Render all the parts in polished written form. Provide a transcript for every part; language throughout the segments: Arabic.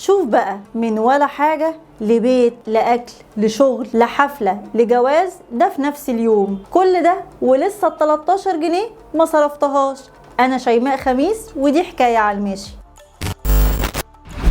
شوف بقى، من ولا حاجة لبيت لأكل لشغل لحفلة لجواز، ده في نفس اليوم. كل ده ولسه ال 13 جنيه ما صرفتهاش. أنا شيماء خميس، ودي حكاية على المشي.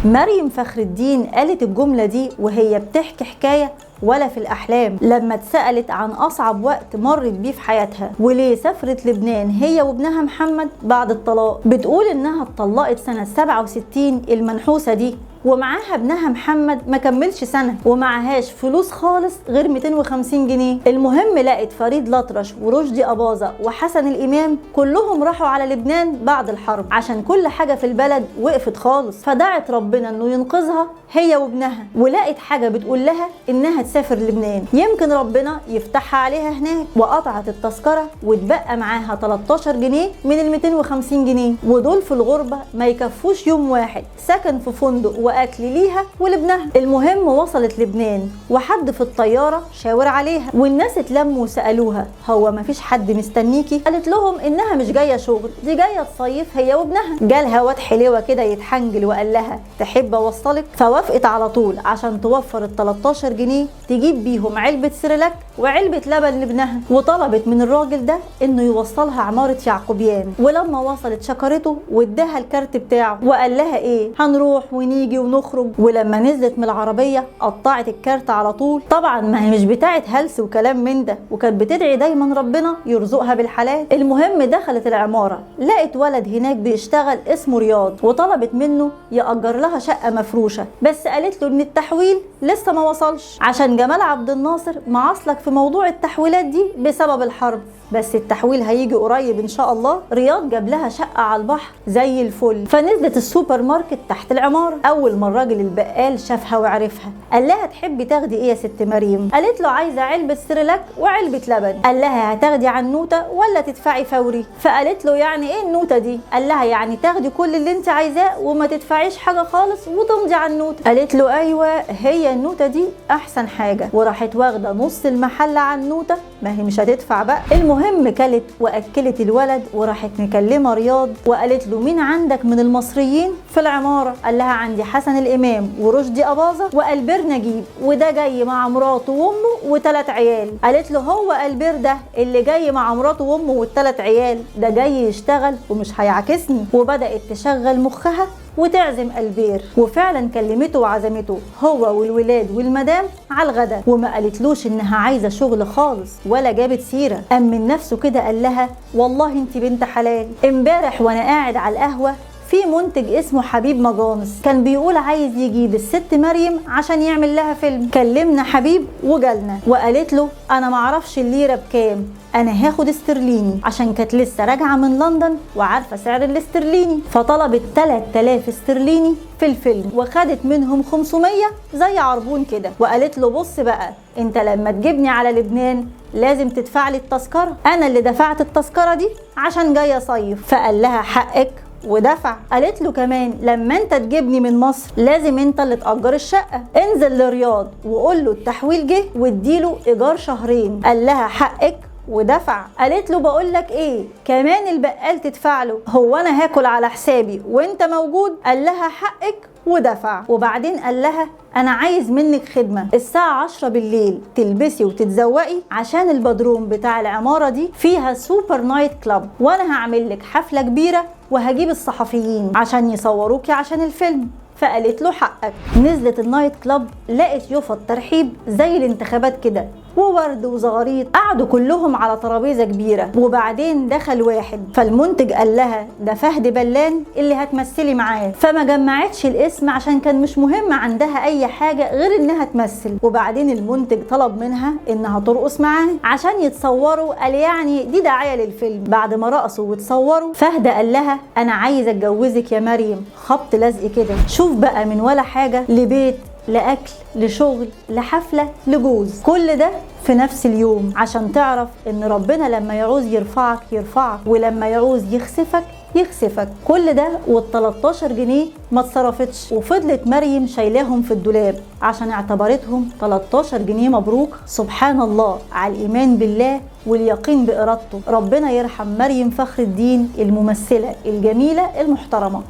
مريم فخر الدين قالت الجملة دي وهي بتحكي حكاية ولا في الأحلام، لما اتسألت عن أصعب وقت مرت بيه في حياتها وليه سافرت لبنان هي وابنها محمد بعد الطلاق. بتقول إنها اتطلقت سنة 67 المنحوسة دي، ومعاها ابنها محمد ما كملش سنة، ومعهاش فلوس خالص غير 250 جنيه. المهم لقت فريد الأطرش ورشدي أباظة وحسن الإمام كلهم راحوا على لبنان بعد الحرب عشان كل حاجة في البلد وقفت خالص، فدعت ربنا إنه ينقذها هي وابنها، ولقت حاجة بتقول لها إنها تسافر لبنان يمكن ربنا يفتحها عليها هناك. وقطعت التذكرة واتبقى معاها 13 جنيه من ال 250 جنيه، ودول في الغربة ما يكفوش يوم واحد سكن في فندق واكل ليها ولابنها. المهم وصلت لبنان وحد في الطياره شاور عليها، والناس اتلموا وسالوها هو ما فيش حد مستنيكي؟ قالت لهم انها مش جايه شغل، دي جايه تصيف هي وابنها. جالها واد حلوه كده يتحنجل وقال لها تحب اوصلك؟ فوافقت على طول عشان توفر ال 13 جنيه تجيب بيهم علبه سيريلاك وعلبه لبن لابنها، وطلبت من الراجل ده انه يوصلها عماره يعقوبيان. ولما وصلت شكرته واداها الكارت بتاعه وقال لها ايه، هنروح ونيجي ونخرج. ولما نزلت من العربيه قطعت الكارت على طول. طبعا ما هي مش بتاعت هلس وكلام من ده، وكانت بتدعي دايما ربنا يرزقها بالحلال. المهم دخلت العماره لقت ولد هناك بيشتغل اسمه رياض، وطلبت منه يأجر لها شقه مفروشه، بس قالت له ان التحويل لسه ما وصلش عشان جمال عبد الناصر معاصلك في موضوع التحويلات دي بسبب الحرب، بس التحويل هيجي قريب ان شاء الله. رياض جاب لها شقه على البحر زي الفل، فنزلت السوبر ماركت تحت العماره. اول ما الراجل البقال شافها وعرفها قال لها تحبي تاخدي ايه يا ست مريم؟ قالت له عايزه علبه سيريلاك وعلبه لبن. قال لها هتاخدي عنوته ولا تدفعي فوري؟ فقالت له يعني ايه النوته دي؟ قال لها يعني تاخدي كل اللي انت عايزاه وما تدفعيش حاجه خالص وتمضي عنوته. قالت له ايوه هي النوته دي احسن حاجه، وراحت واخده نص المحل عنوته، ما هي مش هتدفع بقى. المهم كلت واكلت الولد، وراحت مكلمه رياض وقالت له مين عندك من المصريين في العماره؟ قال لها عندي حسن الامام ورشدي اباظه والبير نجيب، وده جاي مع مراته وامه و3 عيال. قالت له هو البير ده اللي جاي مع مراته وامه وال3 عيال ده جاي يشتغل ومش هيعاكسني. وبدات تشغل مخها وتعزم البير، وفعلا كلمته وعزمته هو والولاد والمدام على الغدا، وما قالتلوش انها عايزه شغل خالص ولا جابت سيره. قام من نفسه كده قال لها والله انت بنت حلال. امبارح وانا قاعد على القهوه في منتج اسمه حبيب مجانس كان بيقول عايز يجيب الست مريم عشان يعمل لها فيلم. كلمنا حبيب وجالنا وقالت له انا معرفش الليره بكام، انا هاخد استرليني، عشان كانت لسه راجعه من لندن وعارفه سعر الاسترليني. فطلبت 3000 استرليني في الفيلم، وخدت منهم 500 زي عربون كده، وقالت له بص بقى انت لما تجيبني على لبنان لازم تدفع لي التذكره، انا اللي دفعت التذكره دي عشان جايه اصيف. فقال لها حقك ودفع. قالت له كمان لما انت تجيبني من مصر لازم انت اللي تأجر الشقة، انزل لرياض وقول له التحويل جه واديله ايجار شهرين. قال لها حقك ودفع. قالت له بقول لك ايه، كمان البقال تدفع له، هو انا هاكل على حسابي وانت موجود؟ قال لها حقك ودفع. وبعدين قال لها انا عايز منك خدمه، الساعه 10 بالليل تلبسي وتتزوقي عشان البدروم بتاع العماره دي فيها سوبر نايت كلاب، وانا هعمل لك حفله كبيره وهجيب الصحفيين عشان يصوروكي عشان الفيلم. فقالت له حقك. نزلت النايت كلاب لقت يوفط ترحيب زي الانتخابات كده، وورد وزغاريط، قعدوا كلهم على ترابيزه كبيره. وبعدين دخل واحد، فالمنتج قال لها ده فهد بلان اللي هتمثلي معاه، فما جمعتش الاسم عشان كان مش مهم عندها اي حاجه غير انها تمثل. وبعدين المنتج طلب منها انها ترقص معاه عشان يتصوروا، قال يعني دي دعايه للفيلم. بعد ما رقصوا وتصوروا فهد قال لها انا عايز اتجوزك يا مريم، خبط لزق كده. شوف بقى، من ولا حاجه لبيت لأكل لشغل لحفلة لجوز، كل ده في نفس اليوم، عشان تعرف ان ربنا لما يعوز يرفعك يرفعك، ولما يعوز يخسفك يخسفك. كل ده وال13 جنيه ما اتصرفتش، وفضلت مريم شايلاهم في الدولاب عشان اعتبرتهم 13 جنيه مبروك. سبحان الله على الإيمان بالله واليقين بإرادته. ربنا يرحم مريم فخر الدين الممثلة الجميلة المحترمة.